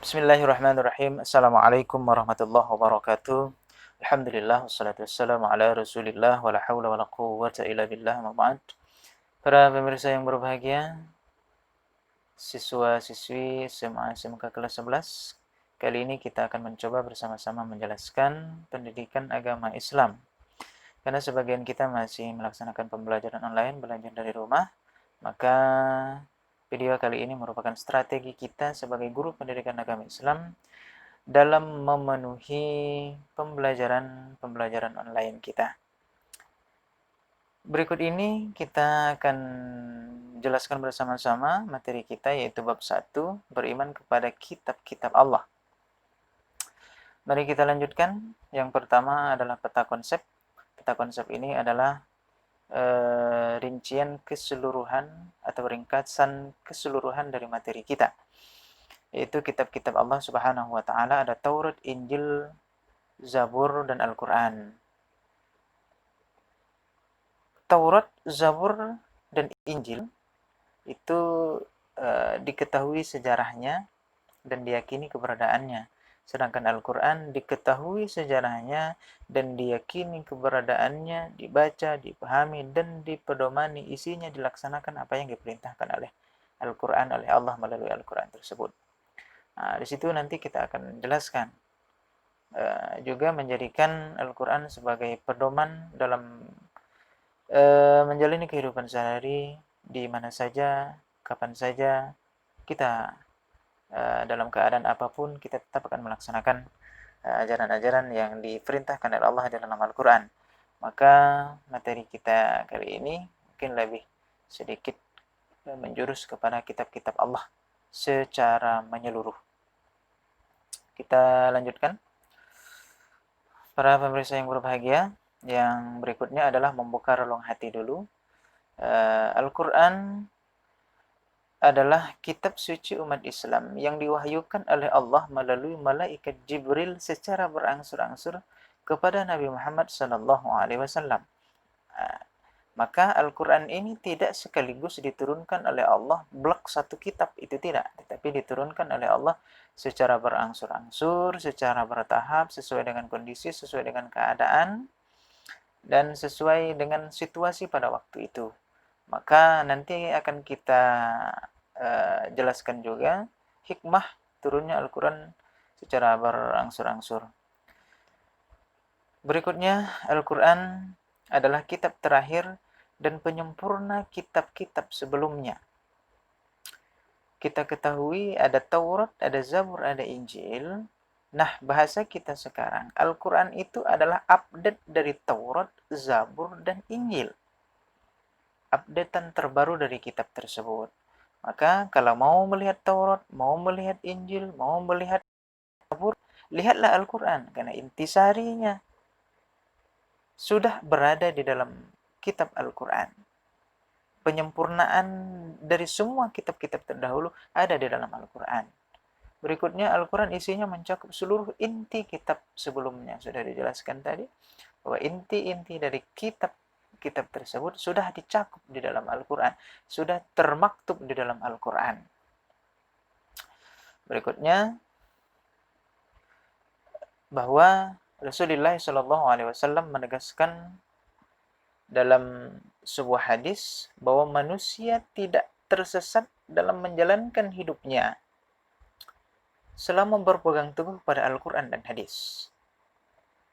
Bismillahirrahmanirrahim. Assalamualaikum warahmatullahi wabarakatuh. Alhamdulillah wassalatu wassalamu ala Rasulillah wala haula wala quwwata illa billah ma ba'd. Para pemirsa yang berbahagia, siswa-siswi SMA SMK kelas 11, kali ini kita akan mencoba bersama-sama menjelaskan pendidikan agama Islam. Karena sebagian kita masih melaksanakan pembelajaran online, belajar dari rumah, maka video kali ini merupakan strategi kita sebagai guru pendidikan agama Islam dalam memenuhi pembelajaran online kita. Berikut ini kita akan jelaskan bersama-sama materi kita, yaitu bab 1, beriman kepada kitab-kitab Allah. Mari kita lanjutkan. Yang pertama adalah peta konsep. Peta konsep ini adalah rincian keseluruhan atau ringkasan keseluruhan dari materi kita, yaitu kitab-kitab Allah Subhanahu wa taala. Ada Taurat, Injil, Zabur, dan Al-Quran. Taurat, Zabur, dan Injil itu diketahui sejarahnya dan diyakini keberadaannya. Sedangkan Al-Quran diketahui sejarahnya dan diyakini keberadaannya, dibaca, dipahami, dan dipedomani isinya, dilaksanakan apa yang diperintahkan oleh Al-Quran, oleh Allah melalui Al-Quran tersebut. Nah, di situ nanti kita akan jelaskan juga menjadikan Al-Quran sebagai pedoman dalam menjalani kehidupan sehari di mana saja, kapan saja kita dalam keadaan apapun kita tetap akan melaksanakan ajaran-ajaran yang diperintahkan oleh Allah dalam Al-Quran. Maka materi kita kali ini mungkin lebih sedikit menjurus kepada kitab-kitab Allah secara menyeluruh. Kita lanjutkan. Para pemirsa yang berbahagia, yang berikutnya adalah membuka relung hati dulu. Al-Quran adalah kitab suci umat Islam yang diwahyukan oleh Allah melalui malaikat Jibril secara berangsur-angsur kepada Nabi Muhammad SAW. Maka Al-Quran ini tidak sekaligus diturunkan oleh Allah blok satu kitab, itu tidak, tetapi diturunkan oleh Allah secara berangsur-angsur, secara bertahap, sesuai dengan kondisi, sesuai dengan keadaan, dan sesuai dengan situasi pada waktu itu. Maka nanti akan kita jelaskan juga hikmah turunnya Al-Quran secara berangsur-angsur. Berikutnya, Al-Quran adalah kitab terakhir dan penyempurna kitab-kitab sebelumnya. Kita ketahui ada Taurat, ada Zabur, ada Injil. Nah, bahasa kita sekarang, Al-Quran itu adalah update dari Taurat, Zabur, dan Injil. Updatean terbaru dari kitab tersebut. Maka kalau mau melihat Taurat, mau melihat Injil, mau melihat Zabur, lihatlah Al-Quran, karena intisarinya sudah berada di dalam kitab Al-Quran. Penyempurnaan dari semua kitab-kitab terdahulu ada di dalam Al-Quran. Berikutnya, Al-Quran isinya mencakup seluruh inti kitab sebelumnya. Sudah dijelaskan tadi bahwa inti-inti dari kitab tersebut sudah dicakup di dalam Al-Quran, sudah termaktub di dalam Al-Quran. Berikutnya, bahwa Rasulullah SAW menegaskan dalam sebuah hadis bahwa manusia tidak tersesat dalam menjalankan hidupnya selama berpegang teguh pada Al-Quran dan hadis.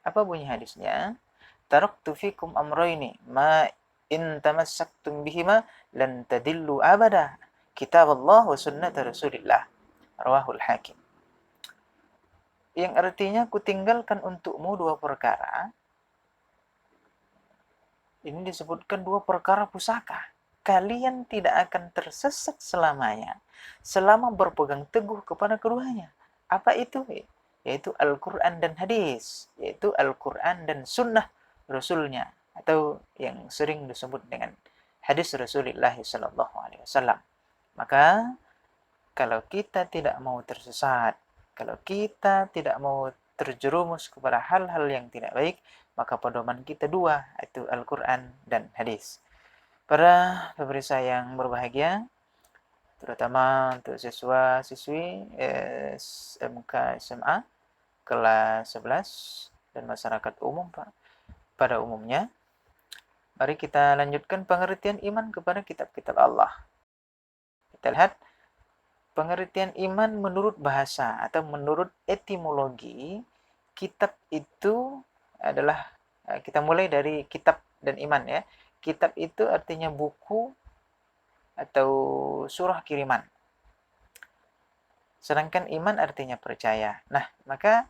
Apa bunyi hadisnya? Taraktu fikum amrayni ma in tamassaktum bihima lan tadillu abada, kitab Allah wa sunnat Rasulillah, rawahul Hakim. Yang artinya, kutinggalkan untukmu dua perkara. Ini disebutkan dua perkara pusaka. Kalian tidak akan tersesat selamanya selama berpegang teguh kepada keduanya. Apa itu? Yaitu Al-Quran dan hadis, yaitu Al-Quran dan sunnah Rasulnya, atau yang sering disebut dengan hadis Rasulullah SAW. Maka kalau kita tidak mau tersesat, kalau kita tidak mau terjerumus kepada hal-hal yang tidak baik, maka pedoman kita dua, yaitu Al-Quran dan hadis. Para pemirsa yang berbahagia, terutama untuk siswa-siswi SMK SMA kelas 11 dan masyarakat umum pada umumnya. Mari kita lanjutkan pengertian iman kepada kitab-kitab Allah. Kita lihat pengertian iman menurut bahasa atau menurut etimologi. Kitab itu adalah, kita mulai dari kitab dan iman ya. Kitab itu artinya buku atau surah kiriman. Sedangkan iman artinya percaya. Nah, maka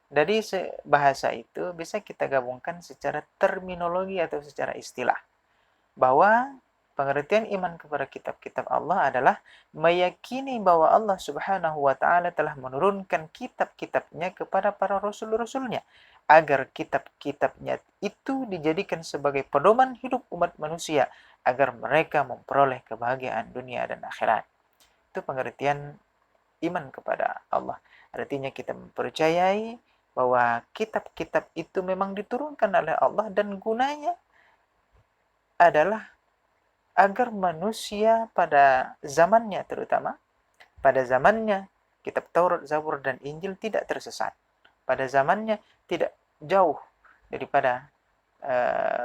dari bahasa itu bisa kita gabungkan secara terminologi atau secara istilah. Bahwa pengertian iman kepada kitab-kitab Allah adalah meyakini bahwa Allah Subhanahu wa taala telah menurunkan kitab-kitabnya kepada para rasul-rasulnya agar kitab-kitabnya itu dijadikan sebagai pedoman hidup umat manusia agar mereka memperoleh kebahagiaan dunia dan akhirat. Itu pengertian iman kepada Allah. Artinya kita mempercayai bahwa kitab-kitab itu memang diturunkan oleh Allah dan gunanya adalah agar manusia pada zamannya, terutama pada zamannya kitab Taurat, Zabur, dan Injil tidak tersesat. Pada zamannya tidak jauh daripada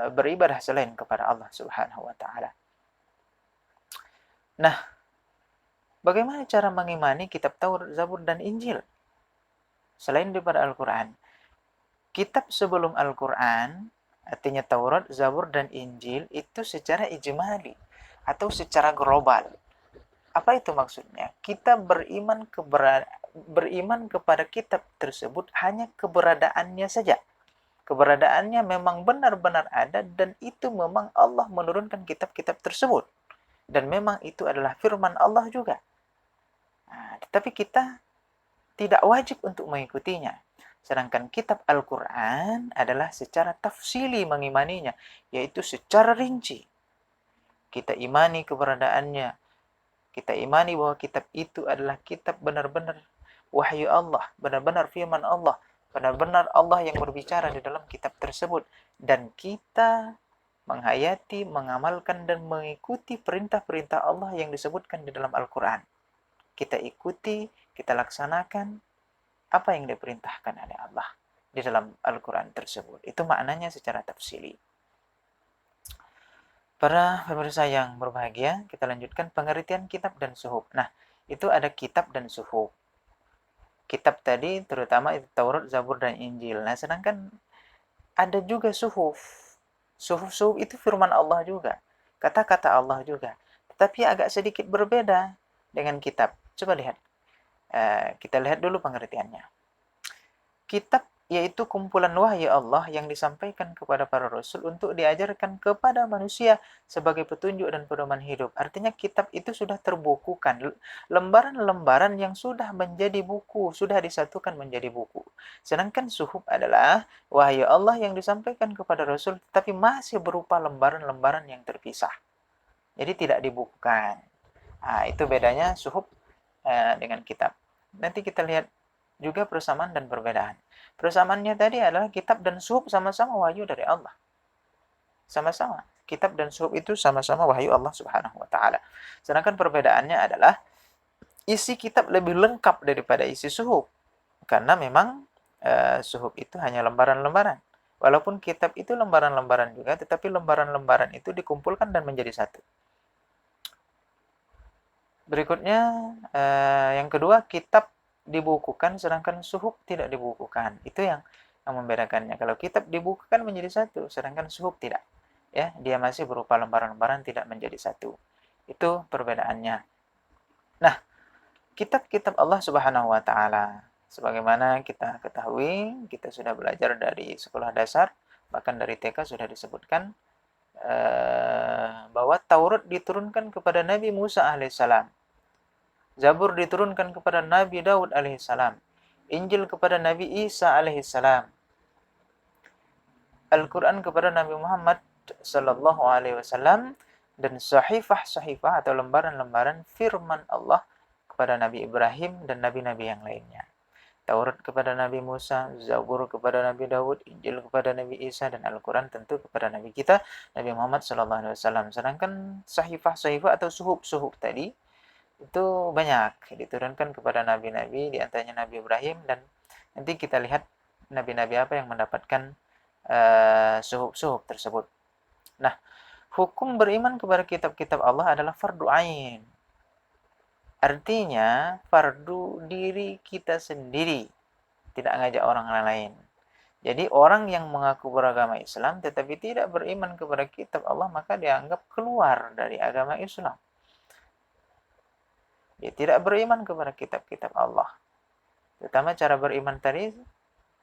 beribadah selain kepada Allah Subhanahu wa taala. Nah, bagaimana cara mengimani kitab Taurat, Zabur, dan Injil selain daripada Al-Quran? Kitab sebelum Al-Quran, artinya Taurat, Zabur, dan Injil, itu secara ijmali atau secara global. Apa itu maksudnya? Kita beriman kepada kitab tersebut hanya keberadaannya saja. Keberadaannya memang benar-benar ada dan itu memang Allah menurunkan kitab-kitab tersebut. Dan memang itu adalah firman Allah juga. Nah, tetapi kita tidak wajib untuk mengikutinya. Sedangkan kitab Al-Quran adalah secara tafsili mengimaninya, yaitu secara rinci. Kita imani keberadaannya. Kita imani bahwa kitab itu adalah kitab benar-benar wahyu Allah, benar-benar firman Allah, benar-benar Allah yang berbicara di dalam kitab tersebut. Dan kita menghayati, mengamalkan, dan mengikuti perintah-perintah Allah yang disebutkan di dalam Al-Quran. Kita ikuti, kita laksanakan apa yang diperintahkan oleh Allah di dalam Al-Quran tersebut. Itu maknanya secara tafsili. Para pemirsa yang berbahagia, kita lanjutkan pengertian kitab dan suhuf. Nah, itu ada kitab dan suhuf. Kitab tadi terutama itu Taurat, Zabur, dan Injil. Nah, sedangkan ada juga suhuf. Suhuf itu firman Allah juga. Kata-kata Allah juga. Tetapi agak sedikit berbeda dengan kitab. Coba lihat. Kita lihat dulu pengertiannya. Kitab yaitu kumpulan wahyu Allah yang disampaikan kepada para rasul untuk diajarkan kepada manusia sebagai petunjuk dan pedoman hidup. Artinya kitab itu sudah terbukukan. Lembaran-lembaran yang sudah menjadi buku, sudah disatukan menjadi buku. Sedangkan suhuf adalah wahyu Allah yang disampaikan kepada rasul tetapi masih berupa lembaran-lembaran yang terpisah. Jadi tidak dibukukan. Nah, itu bedanya suhuf dengan kitab. Nanti kita lihat juga persamaan dan perbedaan. Persamaannya tadi adalah kitab dan suhuf sama-sama wahyu dari Allah. Sama-sama. Kitab dan suhuf itu sama-sama wahyu Allah Subhanahu wa taala. Sedangkan perbedaannya adalah isi kitab lebih lengkap daripada isi suhuf. Karena memang suhuf itu hanya lembaran-lembaran. Walaupun kitab itu lembaran-lembaran juga, tetapi lembaran-lembaran itu dikumpulkan dan menjadi satu. Berikutnya, yang kedua, kitab dibukukan sedangkan suhuf tidak dibukukan. Itu yang membedakannya. Kalau kitab dibukukan menjadi satu, sedangkan suhuf tidak. Ya, dia masih berupa lembaran-lembaran tidak menjadi satu. Itu perbedaannya. Nah, kitab-kitab Allah Subhanahu wa taala sebagaimana kita ketahui, kita sudah belajar dari sekolah dasar, bahkan dari TK sudah disebutkan bahwa Taurat diturunkan kepada Nabi Musa alaihissalam. Zabur diturunkan kepada Nabi Daud alaihissalam. Injil kepada Nabi Isa alaihissalam. Al-Quran kepada Nabi Muhammad sallallahu alaihi wasallam. Dan sahifah-sahifah atau lembaran-lembaran firman Allah kepada Nabi Ibrahim dan nabi-nabi yang lainnya. Taurat kepada Nabi Musa, Zabur kepada Nabi Daud, Injil kepada Nabi Isa, dan Al-Quran tentu kepada Nabi kita, Nabi Muhammad sallallahu alaihi wasallam. Sedangkan sahifah-sahifah atau suhuf-suhuf tadi itu banyak diturunkan kepada nabi-nabi, di antaranya Nabi Ibrahim, dan nanti kita lihat nabi-nabi apa yang mendapatkan suhuf-suhuf tersebut. Nah, hukum beriman kepada kitab-kitab Allah adalah fardu ain. Artinya fardu diri kita sendiri, tidak ngajak orang lain. Jadi orang yang mengaku beragama Islam tetapi tidak beriman kepada kitab Allah, maka dianggap keluar dari agama Islam. Dia tidak beriman kepada kitab-kitab Allah. Terutama cara beriman tadi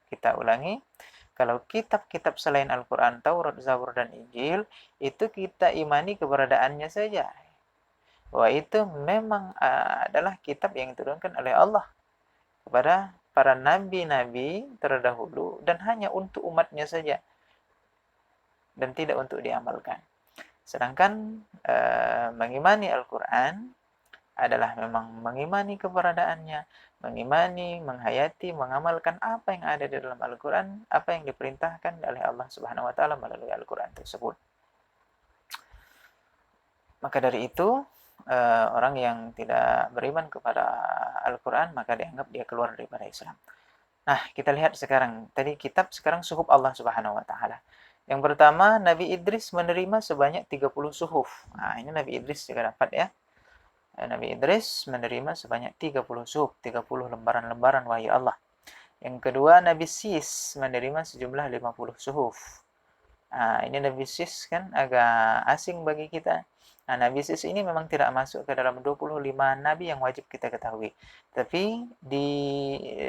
kita ulangi. Kalau kitab-kitab selain Al-Quran, Taurat, Zabur, dan Injil, itu kita imani keberadaannya saja. Bahwa itu memang adalah kitab yang diturunkan oleh Allah kepada para nabi-nabi terdahulu dan hanya untuk umatnya saja dan tidak untuk diamalkan. Sedangkan mengimani Al-Quran adalah memang mengimani keberadaannya, mengimani, menghayati, mengamalkan apa yang ada di dalam Al-Quran, apa yang diperintahkan oleh Allah Subhanahu wa taala melalui Al-Quran tersebut. Maka dari itu, orang yang tidak beriman kepada Al-Quran, maka dianggap dia keluar daripada Islam. Nah, kita lihat sekarang. Tadi kitab, sekarang suhuf Allah Subhanahu wa taala. Yang pertama, Nabi Idris menerima sebanyak 30 suhuf. Nah, ini Nabi Idris juga dapat ya. Nabi Idris menerima sebanyak 30 suhuf, 30 lembaran-lembaran wahyu Allah. Yang kedua, Nabi Sis menerima sejumlah 50 suhuf. Nah, ini Nabi Sis kan agak asing bagi kita. Nah, Nabi Sis ini memang tidak masuk ke dalam 25 nabi yang wajib kita ketahui. Tapi di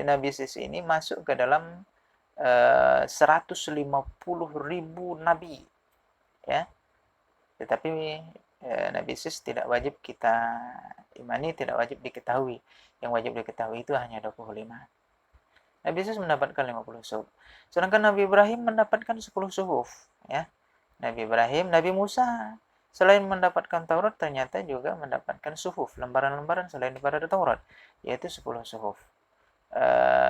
Nabi Sis ini masuk ke dalam 150.000 nabi. Ya. Tetapi Nabi Sis tidak wajib kita imani, tidak wajib diketahui. Yang wajib diketahui itu hanya 25. Nabi Sis mendapatkan 50 suhuf. Sedangkan Nabi Ibrahim mendapatkan 10 suhuf. Ya. Nabi Ibrahim, Nabi Musa selain mendapatkan Taurat ternyata juga mendapatkan suhuf, lembaran-lembaran selain daripada Taurat, yaitu 10 suhuf.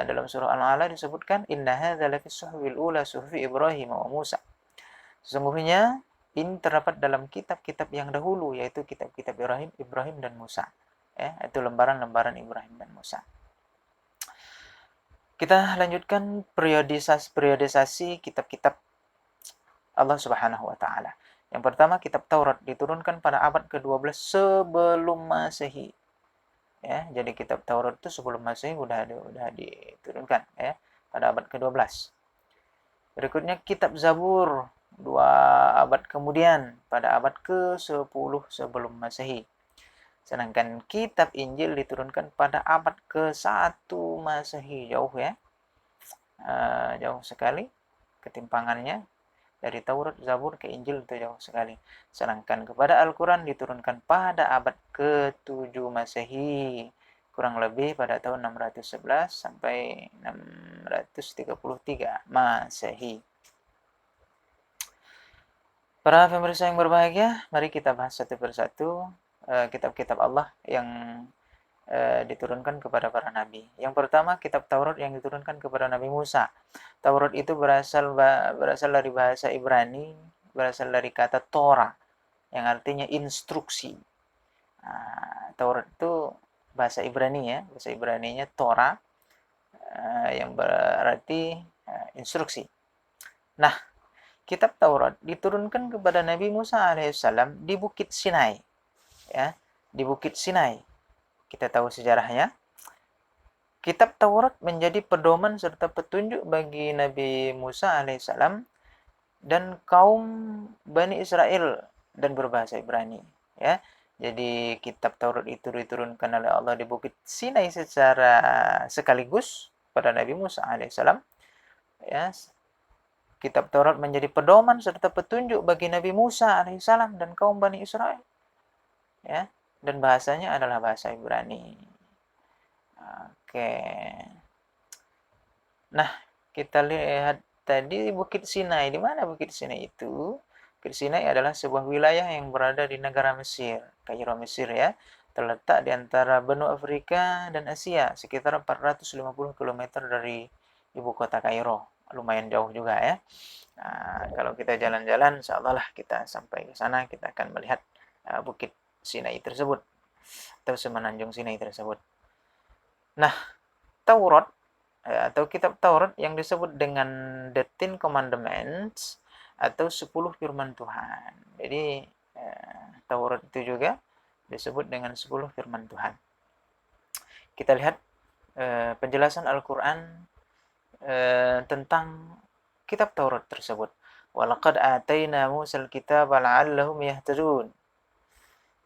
Dalam surah Al-A'la disebutkan inna hadza lafis suhufil ula suhufi Ibrahim wa Musa. Sesungguhnya ini terdapat dalam kitab-kitab yang dahulu, yaitu kitab-kitab Ibrahim dan Musa. Ya, itu lembaran-lembaran Ibrahim dan Musa. Kita lanjutkan periodisasi kitab-kitab Allah Subhanahu wa taala. Yang pertama, kitab Taurat diturunkan pada abad ke-12 sebelum Masehi. Ya, jadi kitab Taurat itu sebelum Masehi udah diturunkan ya, pada abad ke-12. Berikutnya kitab Zabur 2 abad kemudian pada abad ke-10 sebelum Masehi. Sedangkan kitab Injil diturunkan pada abad ke-1 Masehi. Jauh ya. Jauh sekali ketimpangannya. Dari Taurat, Zabur ke Injil itu jauh sekali. Sedangkan kepada Al-Quran diturunkan pada abad ke-7 Masehi. Kurang lebih pada tahun 611 sampai 633 Masehi. Para pemirsa yang berbahagia, mari kita bahas satu persatu kitab-kitab Allah yang diturunkan kepada para nabi. Yang pertama, kitab Taurat yang diturunkan kepada Nabi Musa. Taurat itu berasal dari bahasa Ibrani, berasal dari kata Torah yang artinya instruksi. Taurat itu bahasa Ibrani ya, bahasa Ibraninya Torah yang berarti instruksi. Nah, kitab Taurat diturunkan kepada Nabi Musa alaihissalam di Bukit Sinai. Ya, di Bukit Sinai. Kita tahu sejarahnya. Kitab Taurat menjadi pedoman serta petunjuk bagi Nabi Musa alaihissalam dan kaum Bani Israel dan berbahasa Ibrani. Ya, jadi kitab Taurat itu diturunkan oleh Allah di Bukit Sinai secara sekaligus pada Nabi Musa alaihissalam. Ya, kitab Taurat menjadi pedoman serta petunjuk bagi Nabi Musa alaihissalam dan kaum Bani Israel. Ya, dan bahasanya adalah bahasa Ibrani. Oke. Nah, kita lihat tadi Bukit Sinai. Di mana Bukit Sinai itu? Bukit Sinai adalah sebuah wilayah yang berada di negara Mesir, Kairo Mesir ya. Terletak di antara benua Afrika dan Asia, sekitar 450 km dari ibu kota Kairo. Lumayan jauh juga ya. Nah, kalau kita jalan-jalan, insyaallah lah kita sampai ke sana, kita akan melihat Bukit Sinai tersebut. atau semenanjung Sinai tersebut. Nah, Taurat atau kitab Taurat yang disebut dengan the Ten Commandments atau 10 firman Tuhan. Jadi Taurat itu juga disebut dengan 10 firman Tuhan. Kita lihat penjelasan Al-Quran tentang kitab Taurat tersebut. Walaqad atayna Musal kitaba la'allahum yahtadun.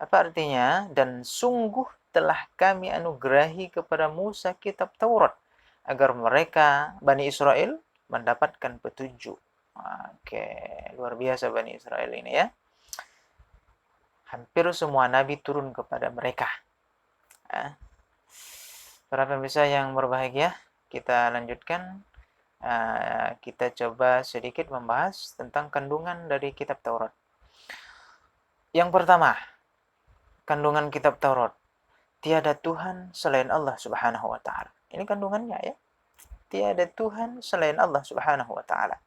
Apa artinya? Dan sungguh telah kami anugerahi kepada Musa kitab Taurat agar mereka, Bani Israel, mendapatkan petunjuk. Oke, luar biasa Bani Israel ini ya. Hampir semua nabi turun kepada mereka. Para pemirsa yang berbahagia, kita lanjutkan. Kita coba sedikit membahas tentang kandungan dari kitab Taurat. Yang pertama, kandungan kitab Taurat. Tiada Tuhan selain Allah Subhanahu wa taala. Ini kandungannya ya. Tiada Tuhan selain Allah Subhanahu wa taala.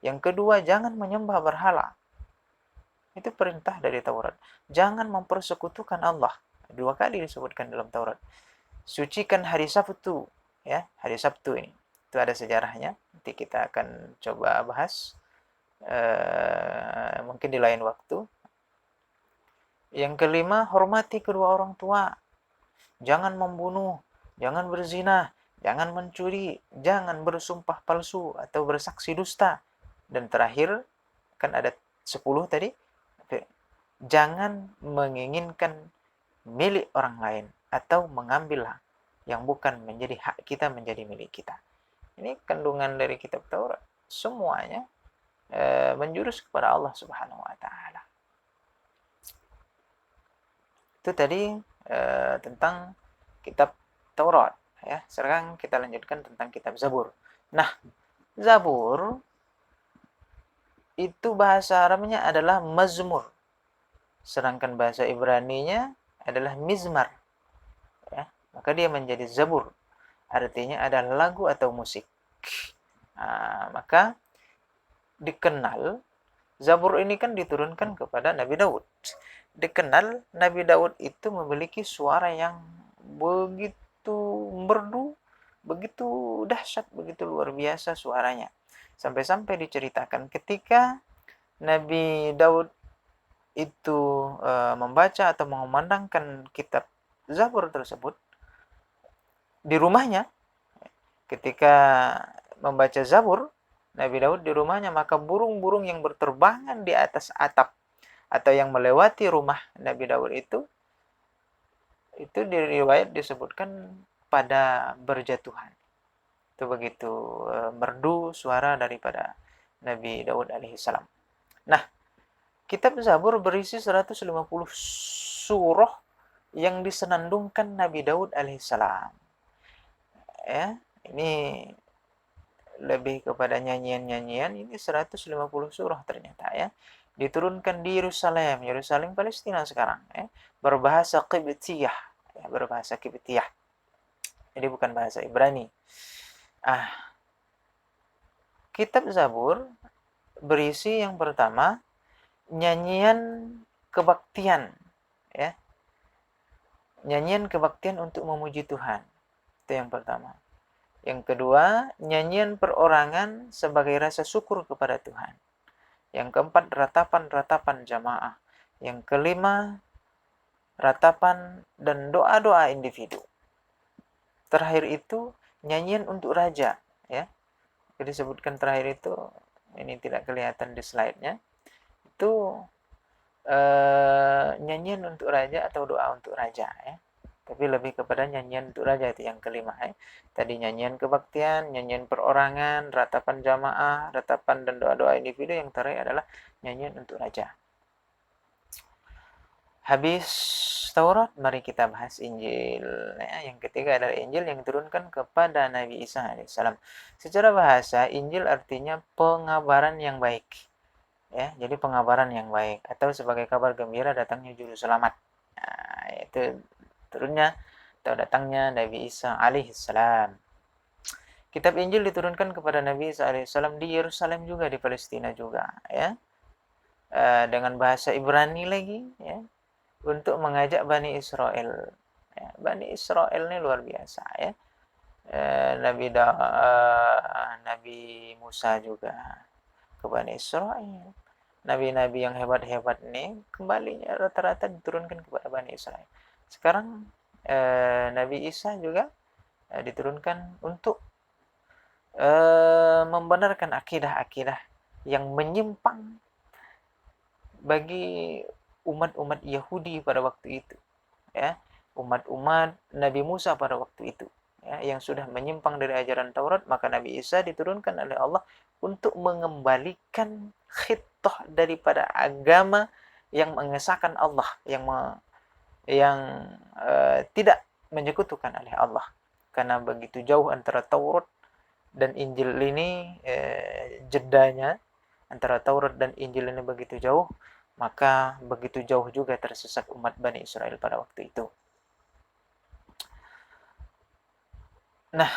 Yang kedua, jangan menyembah berhala. Itu perintah dari Taurat. Jangan mempersekutukan Allah. 2 kali disebutkan dalam Taurat. Sucikan hari Sabtu, ya, hari Sabtu ini. Itu ada sejarahnya. Nanti kita akan coba bahas mungkin di lain waktu. Yang kelima, hormati kedua orang tua. Jangan membunuh, jangan berzina, jangan mencuri, jangan bersumpah palsu atau bersaksi dusta. Dan terakhir, kan ada 10 tadi, jangan menginginkan milik orang lain atau mengambil yang bukan menjadi hak kita menjadi milik kita. Ini kandungan dari kitab Taurat. Semuanya menjurus kepada Allah Subhanahu wa taala. Itu tadi tentang kitab Taurat ya. Sekarang kita lanjutkan tentang kitab Zabur. Nah, Zabur itu bahasa Arabnya adalah mazmur. Sedangkan bahasa Ibraninya adalah mizmar. Ya, maka dia menjadi Zabur. Artinya adalah lagu atau musik. Maka dikenal Zabur ini kan diturunkan kepada Nabi Daud. Dikenal Nabi Daud itu memiliki suara yang begitu merdu, begitu dahsyat, begitu luar biasa suaranya. Sampai-sampai diceritakan ketika Nabi Daud itu membaca atau mengumandangkan kitab Zabur tersebut di rumahnya, ketika membaca Zabur Nabi Daud di rumahnya, maka burung-burung yang berterbangan di atas atap atau yang melewati rumah Nabi Daud itu di riwayat disebutkan pada berjatuhan. Itu begitu merdu suara daripada Nabi Daud alaihissalam. Nah, kitab Zabur berisi 150 surah yang disenandungkan Nabi Daud alaihissalam. Ya, ini lebih kepada nyanyian-nyanyian. Ini 150 surah ternyata ya. Diturunkan di Yerusalem, Palestina sekarang ya. Berbahasa Qibtiyah, ya, berbahasa Qibtiyah. Jadi bukan bahasa Ibrani. Kitab Zabur berisi yang pertama nyanyian kebaktian ya. Nyanyian kebaktian untuk memuji Tuhan. Itu yang pertama. Yang kedua, nyanyian perorangan sebagai rasa syukur kepada Tuhan. Yang keempat, ratapan-ratapan jamaah. Yang kelima, ratapan dan doa-doa individu. Terakhir itu, nyanyian untuk raja. Ya. Jadi disebutkan terakhir itu, ini tidak kelihatan di slide-nya. Itu nyanyian untuk raja atau doa untuk raja. Ya. Tapi lebih kepada nyanyian untuk raja, itu yang kelima ya. Tadi nyanyian kebaktian, nyanyian perorangan, ratapan jamaah, ratapan dan doa-doa individu. Yang terakhir adalah nyanyian untuk raja. Habis Taurat, mari kita bahas Injil ya. Yang ketiga adalah Injil yang diturunkan kepada Nabi Isa alaihissalam. Secara bahasa, Injil artinya pengabaran yang baik ya. Jadi pengabaran yang baik atau sebagai kabar gembira datangnya juru selamat. Nah, itu turunnya atau datangnya Nabi Isa alaihissalam. Kitab Injil diturunkan kepada Nabi Isa alaihissalam di Yerusalem juga, di Palestina juga ya. Dengan bahasa Ibrani lagi ya. untuk mengajak Bani Israel. Ya, Bani Israel ini luar biasa ya. Nabi Musa juga ke Bani Israel. Nabi-nabi yang hebat-hebat ini kembalinya rata-rata diturunkan kepada Bani Israel. Sekarang Nabi Isa juga diturunkan untuk membenarkan akidah-akidah yang menyimpang bagi umat-umat Yahudi pada waktu itu, ya, umat-umat Nabi Musa pada waktu itu, ya, yang sudah menyimpang dari ajaran Taurat. Maka Nabi Isa diturunkan oleh Allah untuk mengembalikan khitah daripada agama yang mengesahkan Allah, yang tidak menyekutukan oleh Allah. Karena begitu jauh antara Taurat dan Injil ini, jedanya antara Taurat dan Injil ini begitu jauh, maka begitu jauh juga tersesat umat Bani Israel pada waktu itu. Nah,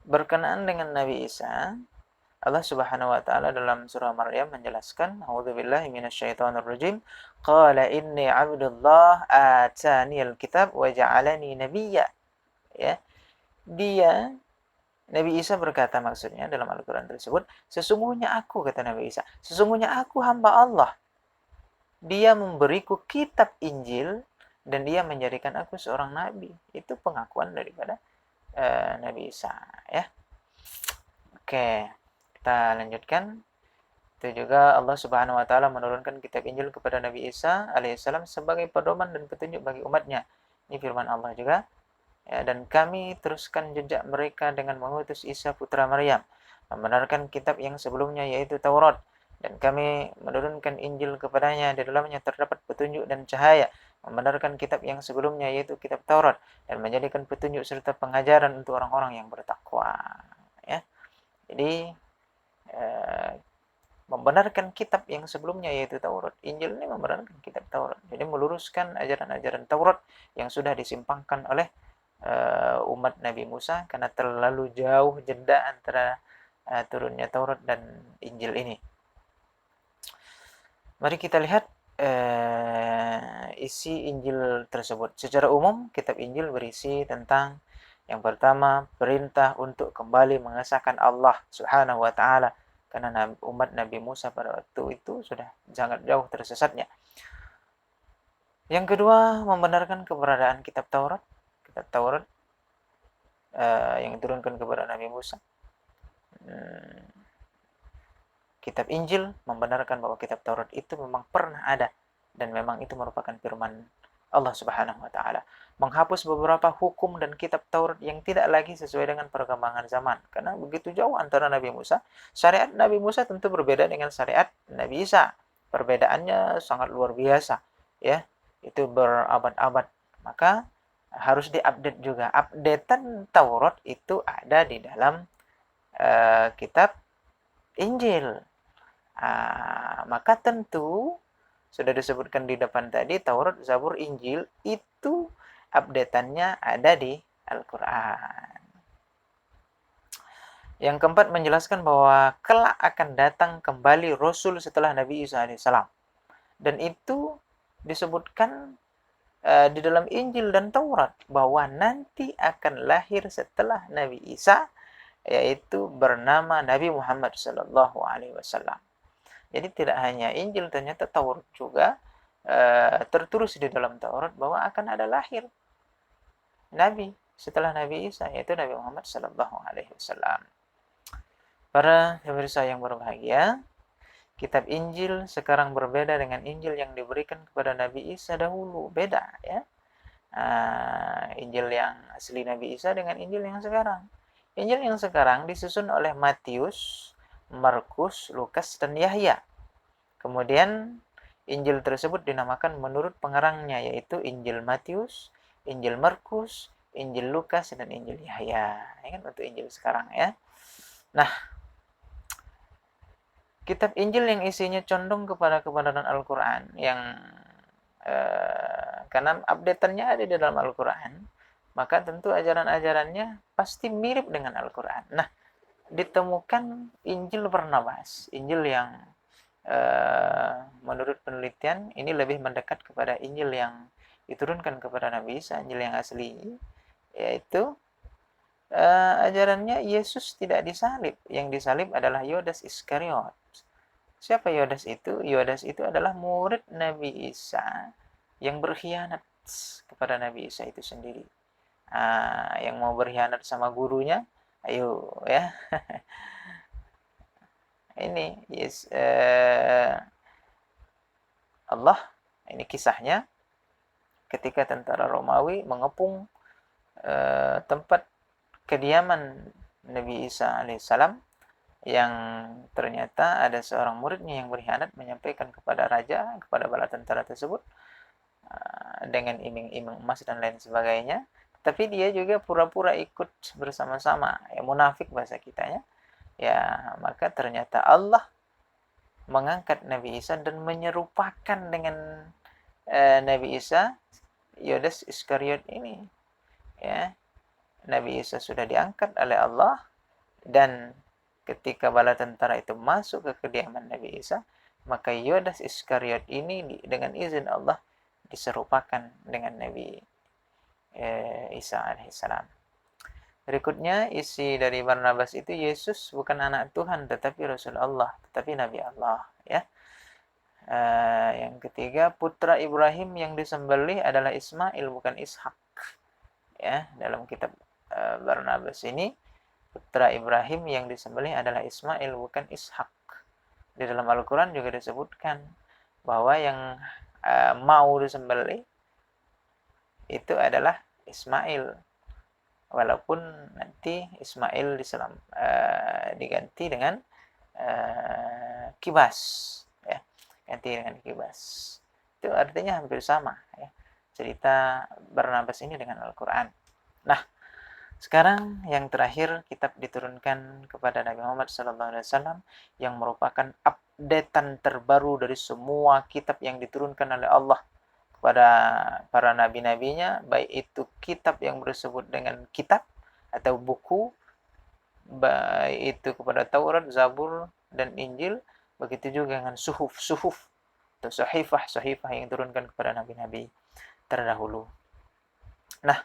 berkenaan dengan Nabi Isa, Allah Subhanahu wa taala dalam surah Maryam menjelaskan, a'udzubillahi minasyaitonirrajim, qala inni 'abdullah ataniyal kitab wa ja'alani nabiyya. Ya, dia Nabi Isa berkata, maksudnya dalam Al-Quran tersebut, sesungguhnya aku, kata Nabi Isa, sesungguhnya aku hamba Allah. Dia memberiku kitab Injil dan dia menjadikan aku seorang nabi. Itu pengakuan daripada Nabi Isa, ya. Oke, kita lanjutkan. Itu juga Allah Subhanahu wa taala menurunkan kitab Injil kepada Nabi Isa alaihissalam sebagai pedoman dan petunjuk bagi umatnya. Ini firman Allah juga. Ya, dan kami teruskan jejak mereka dengan mengutus Isa putra Maryam, membenarkan kitab yang sebelumnya yaitu Taurat, dan kami menurunkan Injil kepadanya, di dalamnya terdapat petunjuk dan cahaya, membenarkan kitab yang sebelumnya yaitu kitab Taurat, dan menjadikan petunjuk serta pengajaran untuk orang-orang yang bertakwa. Ya, jadi membenarkan kitab yang sebelumnya yaitu Taurat. Injil ini membenarkan kitab Taurat. Jadi meluruskan ajaran-ajaran Taurat yang sudah disimpangkan oleh umat Nabi Musa karena terlalu jauh jeda antara turunnya Taurat dan Injil ini. Mari kita lihat isi Injil tersebut. Secara umum, kitab Injil berisi tentang yang pertama, perintah untuk kembali mengesahkan Allah Subhanahu wa taala karena umat Nabi Musa pada waktu itu sudah sangat jauh tersesatnya. Yang kedua, membenarkan keberadaan kitab Taurat. Kitab Taurat yang diturunkan kepada Nabi Musa. Kitab Injil membenarkan bahwa kitab Taurat itu memang pernah ada dan memang itu merupakan firman Allah Subhanahu wa taala. Menghapus beberapa hukum dan kitab Taurat yang tidak lagi sesuai dengan perkembangan zaman. Karena begitu jauh antara Nabi Musa, syariat Nabi Musa tentu berbeda dengan syariat Nabi Isa. Perbedaannya sangat luar biasa, ya. Itu berabad-abad. Maka harus diupdate juga. Updatean Taurat itu ada di dalam kitab Injil. Maka tentu sudah disebutkan di depan tadi, Taurat, Zabur, Injil itu updateannya ada di Al-Quran. Yang keempat, menjelaskan bahwa kelak akan datang kembali Rasul setelah Nabi Isa AS. Dan itu disebutkan di dalam Injil dan Taurat bahwa nanti akan lahir setelah Nabi Isa, yaitu bernama Nabi Muhammad SAW. Jadi tidak hanya Injil, ternyata Taurat juga tertulis di dalam Taurat bahwa akan ada lahir Nabi setelah Nabi Isa, yaitu Nabi Muhammad SAW. Para pemirsa yang berbahagia, kitab Injil sekarang berbeda dengan Injil yang diberikan kepada Nabi Isa dahulu. Beda, ya. Injil yang asli Nabi Isa dengan Injil yang sekarang. Injil yang sekarang disusun oleh Matius, Markus, Lukas, dan Yahya. Kemudian Injil tersebut dinamakan menurut pengarangnya, yaitu Injil Matius, Injil Markus, Injil Lukas, dan Injil Yahya. Ini kan untuk Injil sekarang, ya. Nah, kitab Injil yang isinya condong kepada kebenaran Al-Quran, yang karena update-nya ada di dalam Al-Quran, maka tentu ajaran-ajarannya pasti mirip dengan Al-Quran. Nah, ditemukan Injil Barnabas, Injil yang menurut penelitian ini lebih mendekat kepada Injil yang diturunkan kepada Nabi Isa, Injil yang asli, yaitu ajarannya Yesus tidak disalib. Yang disalib adalah Yudas Iskariot. Siapa Yudas itu? Yudas itu adalah murid Nabi Isa yang berkhianat kepada Nabi Isa itu sendiri. Yang mau berkhianat sama gurunya, ayo ya. Ini Allah, ini kisahnya ketika tentara Romawi mengepung tempat kediaman Nabi Isa alaihissalam, yang ternyata ada seorang muridnya yang berkhianat menyampaikan kepada raja, kepada bala tentara tersebut dengan iming-iming emas dan lain sebagainya, tapi dia juga pura-pura ikut bersama-sama, ya munafik bahasa kitanya. Ya, maka ternyata Allah mengangkat Nabi Isa dan menyerupakan dengan Nabi Isa Yudas Iskariot ini. Ya, Nabi Isa sudah diangkat oleh Allah, dan ketika bala tentara itu masuk ke kediaman Nabi Isa, maka Yudas Iskariot ini dengan izin Allah diserupakan dengan Nabi Isa alaihissalam. Berikutnya, isi dari Barnabas itu, Yesus bukan anak Tuhan tetapi Rasul Allah, tetapi Nabi Allah, ya. Yang ketiga, putra Ibrahim yang disembelih adalah Ismail bukan Ishak, ya. Dalam kitab Barnabas ini, putra Ibrahim yang disembelih adalah Ismail bukan Ishak. Di dalam Al-Quran juga disebutkan bahwa yang mau disembelih itu adalah Ismail, walaupun nanti Ismail diganti dengan kibas, ya, ganti dengan kibas. Itu artinya hampir sama, ya, cerita Barnabas ini dengan Al-Quran. Nah, sekarang yang terakhir, kitab diturunkan kepada Nabi Muhammad SAW yang merupakan updatean terbaru dari semua kitab yang diturunkan oleh Allah kepada para nabi-nabinya, baik itu kitab yang disebut dengan kitab atau buku, baik itu kepada Taurat, Zabur, dan Injil, begitu juga dengan suhuf atau sahifah yang diturunkan kepada nabi-nabi terdahulu. Nah,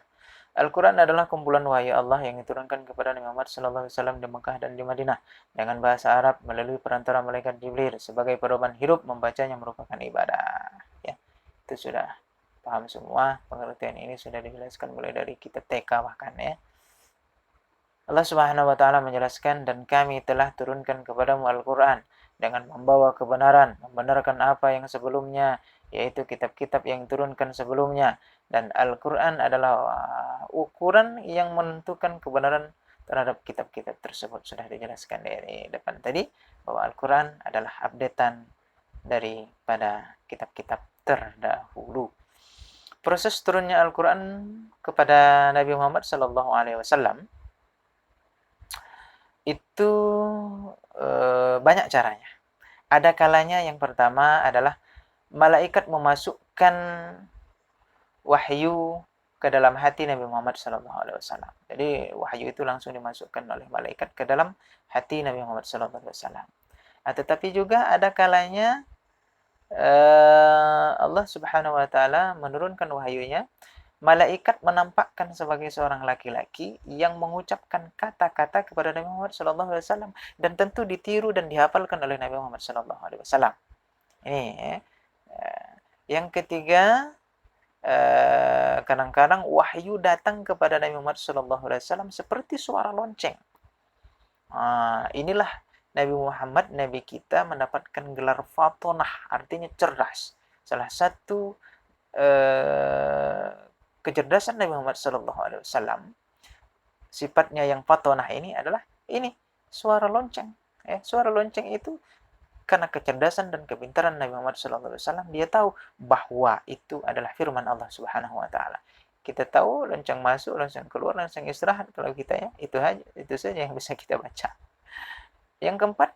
Al-Quran adalah kumpulan wahyu Allah yang diturunkan kepada Nabi Muhammad SAW di Mekah dan di Madinah dengan bahasa Arab melalui perantara malaikat Jibril. Sebagai pedoman hidup, membacanya merupakan ibadah. Ya, itu sudah paham semua. Pengertian ini sudah dijelaskan mulai dari kitab TK bahkan, ya. Allah Subhanahu wa taala menjelaskan, dan kami telah turunkan kepadamu Al-Quran dengan membawa kebenaran, membenarkan apa yang sebelumnya, yaitu kitab-kitab yang turunkan sebelumnya, dan Al-Quran adalah ukuran yang menentukan kebenaran terhadap kitab-kitab tersebut. Sudah dijelaskan dari depan tadi bahwa Al-Quran adalah updatean daripada kitab-kitab terdahulu. Proses turunnya Al-Quran kepada Nabi Muhammad SAW itu banyak caranya. Ada kalanya yang pertama adalah malaikat memasukkan wahyu ke dalam hati Nabi Muhammad SAW. Jadi wahyu itu langsung dimasukkan oleh malaikat ke dalam hati Nabi Muhammad SAW. Tetapi juga ada kalanya Allah Subhanahu wa taala menurunkan wahyunya, malaikat menampakkan sebagai seorang laki-laki yang mengucapkan kata-kata kepada Nabi Muhammad SAW, dan tentu ditiru dan dihafalkan oleh Nabi Muhammad SAW. Ini ya. Yang ketiga, kadang-kadang wahyu datang kepada Nabi Muhammad SAW seperti suara lonceng. Inilah Nabi Muhammad, Nabi kita, mendapatkan gelar fatonah, artinya cerdas. Salah satu kecerdasan Nabi Muhammad SAW, sifatnya yang fatonah ini adalah ini, suara lonceng. Suara lonceng itu karena kecerdasan dan kepintaran Nabi Muhammad SAW, dia tahu bahwa itu adalah firman Allah Subhanahu wa taala. Kita tahu lonceng masuk, lonceng keluar, lonceng istirahat kalau kita, ya, itu saja yang bisa kita baca. Yang keempat,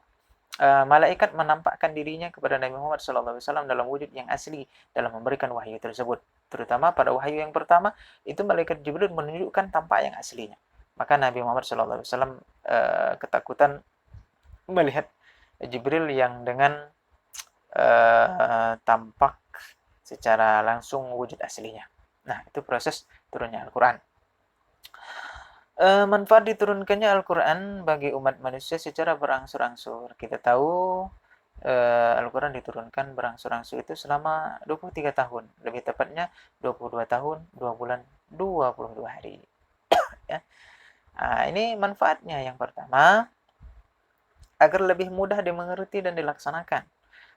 malaikat menampakkan dirinya kepada Nabi Muhammad SAW dalam wujud yang asli dalam memberikan wahyu tersebut. Terutama pada wahyu yang pertama, itu malaikat Jibril menunjukkan tampak yang aslinya. Maka Nabi Muhammad SAW ketakutan melihat Jibril yang dengan tampak secara langsung wujud aslinya. Nah, itu proses turunnya Al-Quran. Manfaat diturunkannya Al-Quran bagi umat manusia secara berangsur-angsur. Kita tahu Al-Quran diturunkan berangsur-angsur itu selama 23 tahun. Lebih tepatnya 22 tahun, 2 bulan, 22 hari. Ya. Nah, ini manfaatnya yang pertama, agar lebih mudah dimengerti dan dilaksanakan.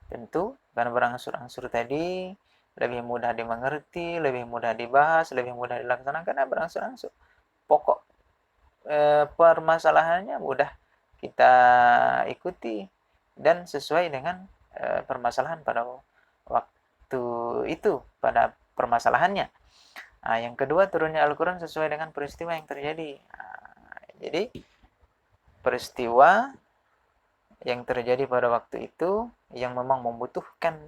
Tentu, karena berangsur-angsur tadi, lebih mudah dimengerti, lebih mudah dibahas, lebih mudah dilaksanakan karena berangsur-angsur. Pokok permasalahannya mudah kita ikuti dan sesuai dengan permasalahan pada waktu itu, pada permasalahannya. Nah, yang kedua, turunnya Al-Quran sesuai dengan peristiwa yang terjadi. Nah, jadi peristiwa yang terjadi pada waktu itu yang memang membutuhkan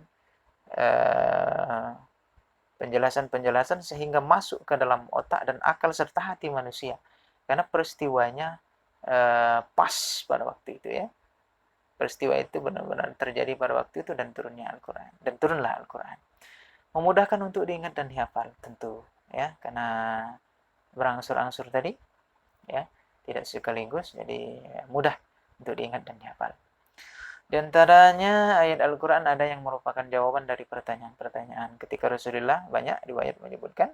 penjelasan-penjelasan sehingga masuk ke dalam otak dan akal serta hati manusia. Karena peristiwanya pas pada waktu itu ya. Peristiwa itu benar-benar terjadi pada waktu itu dan turunnya Al-Quran. Dan turunlah Al-Quran. Memudahkan untuk diingat dan dihafal tentu ya, karena berangsur-angsur tadi ya, tidak sekaligus, jadi mudah untuk diingat dan dihafal. Di antaranya ayat Al-Quran ada yang merupakan jawaban dari pertanyaan-pertanyaan. Ketika Rasulullah banyak riwayat menyebutkan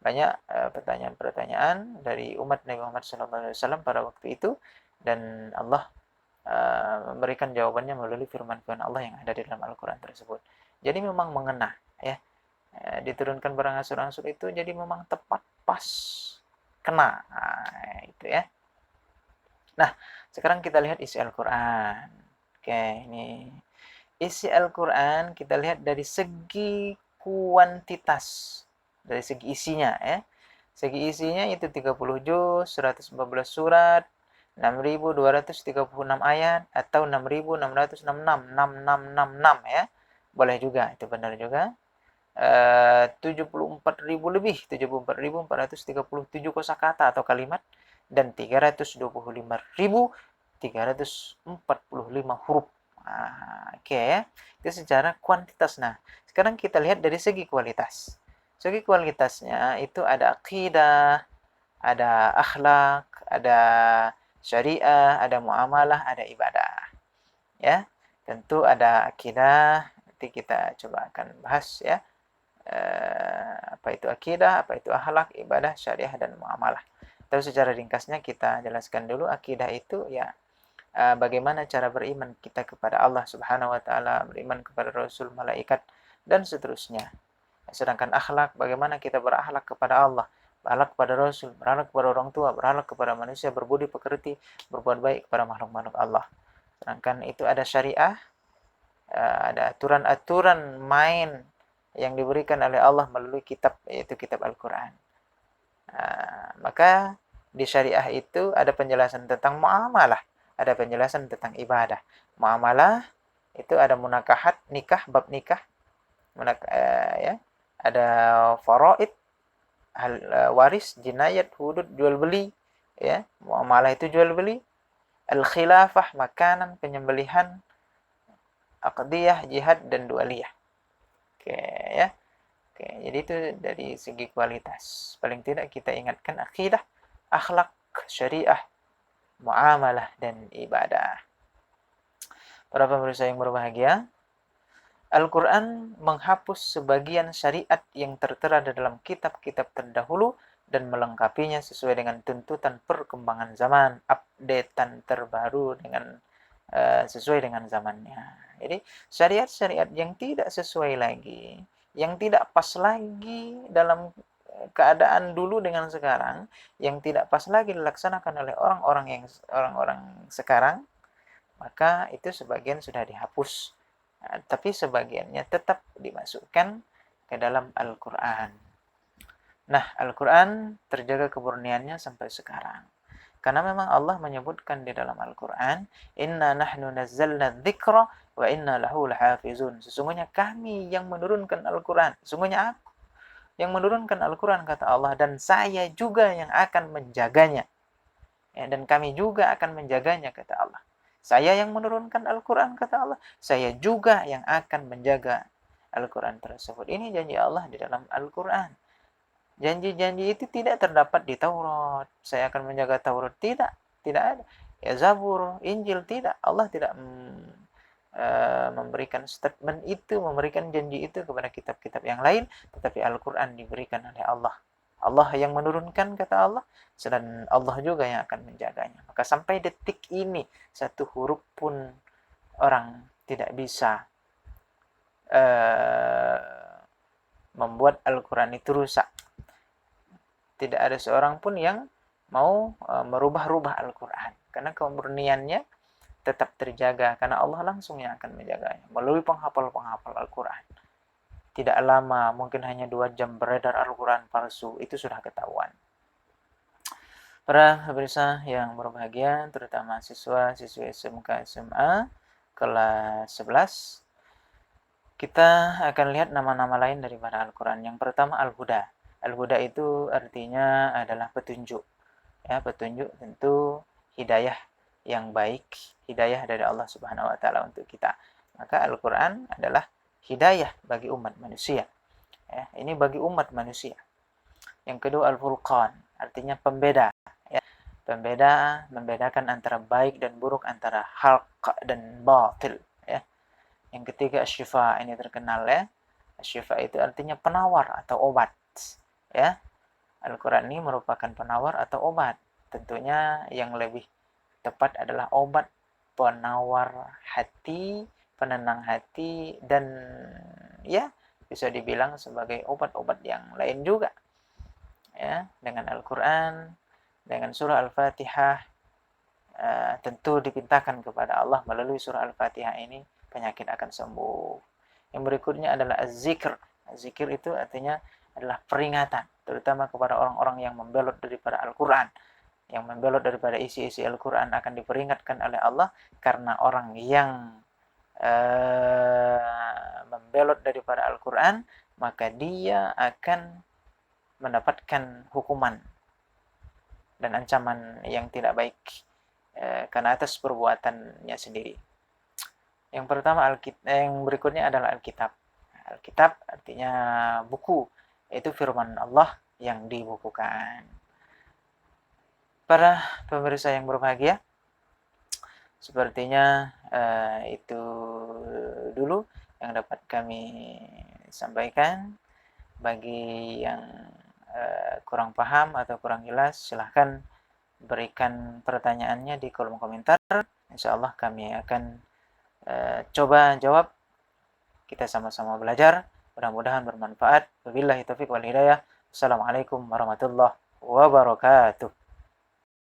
banyak pertanyaan-pertanyaan dari umat Nabi Muhammad SAW pada waktu itu, dan Allah memberikan jawabannya melalui firman-firman Allah yang ada di dalam Al-Quran tersebut. Jadi memang mengena ya, diturunkan berangsur-angsur itu jadi memang tepat pas kena. Nah, itu ya. Nah, sekarang kita lihat isi Al-Quran. Oke, ini isi Al-Quran kita lihat dari segi kuantitas, dari segi isinya ya. Segi isinya itu 30 juz, 114 surat, 6.236 ayat atau 6.666, 6666 ya. Boleh juga, itu benar juga. 74.000 lebih, 74.437 kosakata atau kalimat, dan 325.345 huruf. Oke ya. Itu secara kuantitas. Nah, sekarang kita lihat dari segi kualitas. Segi kualitasnya itu ada akidah, ada akhlak, ada syariah, ada muamalah, ada ibadah. Ya, tentu ada akidah. Nanti kita coba akan bahas ya. Apa itu akidah, apa itu akhlak, ibadah, syariah, dan muamalah. Tapi secara ringkasnya kita jelaskan dulu. Akidah itu ya bagaimana cara beriman kita kepada Allah Subhanahu wa taala, beriman kepada Rasul, malaikat, dan seterusnya. Sedangkan akhlak, bagaimana kita berakhlak kepada Allah, berakhlak kepada Rasul, berakhlak kepada orang tua, berakhlak kepada manusia, berbudi pekerti, berbuat baik kepada makhluk-makhluk Allah. Sedangkan itu ada syariah, ada aturan-aturan main yang diberikan oleh Allah melalui kitab, yaitu kitab Al-Quran. Maka di syariah itu ada penjelasan tentang muamalah, ada penjelasan tentang ibadah. Muamalah itu ada munakahat, nikah, bab nikah, ya, ada faraid, waris, jinayat, hudud, jual beli, ya, muamalah itu jual beli, al-khilafah, makanan, penyembelihan, aqdiyah, jihad, dan dualiyah. Oke ya. Oke, jadi itu dari segi kualitas. Paling tidak kita ingatkan akidah, akhlak, syariah, muamalah, dan ibadah. Para pemirsa yang berbahagia, Al-Quran menghapus sebagian syariat yang tertera di dalam kitab-kitab terdahulu dan melengkapinya sesuai dengan tuntutan perkembangan zaman, updatean terbaru dengan sesuai dengan zamannya. Jadi syariat-syariat yang tidak sesuai lagi, yang tidak pas lagi dalam keadaan dulu dengan sekarang, yang tidak pas lagi dilaksanakan oleh orang-orang sekarang, maka itu sebagian sudah dihapus. Tapi sebagiannya tetap dimasukkan ke dalam Al-Quran. Nah, Al-Quran terjaga kemurniannya sampai sekarang. Karena memang Allah menyebutkan di dalam Al-Quran, Inna nahnu nazzalna dzikra wa inna lahu lahafizun. Sesungguhnya kami yang menurunkan Al-Quran. Sesungguhnya aku yang menurunkan Al-Quran, kata Allah, dan saya juga yang akan menjaganya. Ya, dan kami juga akan menjaganya, kata Allah. Saya yang menurunkan Al-Quran, kata Allah. Saya juga yang akan menjaga Al-Quran tersebut. Ini janji Allah di dalam Al-Quran. Janji-janji itu tidak terdapat di Taurat. Saya akan menjaga Taurat. Tidak. Tidak ada. Ya Zabur, Injil, tidak. Allah tidak memberikan statement itu, memberikan janji itu kepada kitab-kitab yang lain, tetapi Al-Quran diberikan oleh Allah. Allah yang menurunkan, kata Allah, dan Allah juga yang akan menjaganya. Maka sampai detik ini, satu huruf pun orang tidak bisa membuat Al-Quran itu rusak. Tidak ada seorang pun yang mau merubah-rubah Al-Quran. Karena kemurniannya tetap terjaga. Karena Allah langsung yang akan menjaganya. Melalui penghafal-penghafal Al-Quran. Tidak lama, mungkin hanya 2 jam beredar Al-Quran palsu. Itu sudah ketahuan. Para pemirsa yang berbahagia, terutama siswa-siswi SMK SMA kelas 11, kita akan lihat nama-nama lain daripada Al-Quran. Yang pertama Al-Huda. Al-Huda itu artinya adalah petunjuk. Ya, petunjuk tentu hidayah yang baik, hidayah dari Allah Subhanahu wa taala untuk kita. Maka Al-Quran adalah hidayah bagi umat manusia. Ya, ini bagi umat manusia. Yang kedua Al-Furqan, artinya pembeda. Ya, pembeda, membedakan antara baik dan buruk, antara haq dan batil. Ya. Yang ketiga Asy-Syifa, ini terkenal ya. Asy-Syifa itu artinya penawar atau obat. Ya, Al-Quran ini merupakan penawar atau obat. Tentunya yang lebih tepat adalah obat penawar hati, penenang hati, dan ya bisa dibilang sebagai obat-obat yang lain juga. Ya, dengan Al-Quran, dengan surah Al-Fatihah, tentu dipintakan kepada Allah melalui surah Al-Fatihah ini penyakit akan sembuh. Yang berikutnya adalah az-zikr. Az-zikr itu artinya adalah peringatan, terutama kepada orang-orang yang membelot daripada Al-Quran. Yang membelot daripada isi-isi Al-Quran akan diperingatkan oleh Allah, karena orang yang membelot daripada Al-Quran, maka dia akan mendapatkan hukuman dan ancaman yang tidak baik karena atas perbuatannya sendiri. Yang pertama yang berikutnya adalah Alkitab. Alkitab artinya buku, yaitu firman Allah yang dibukukan. Para pemirsa yang berbahagia, sepertinya itu dulu yang dapat kami sampaikan. Bagi yang kurang paham atau kurang jelas, silahkan berikan pertanyaannya di kolom komentar. Insya Allah kami akan coba jawab. Kita sama-sama belajar. Mudah-mudahan bermanfaat. Wabillahi taufiq wal hidayah. Assalamualaikum warahmatullahi wabarakatuh.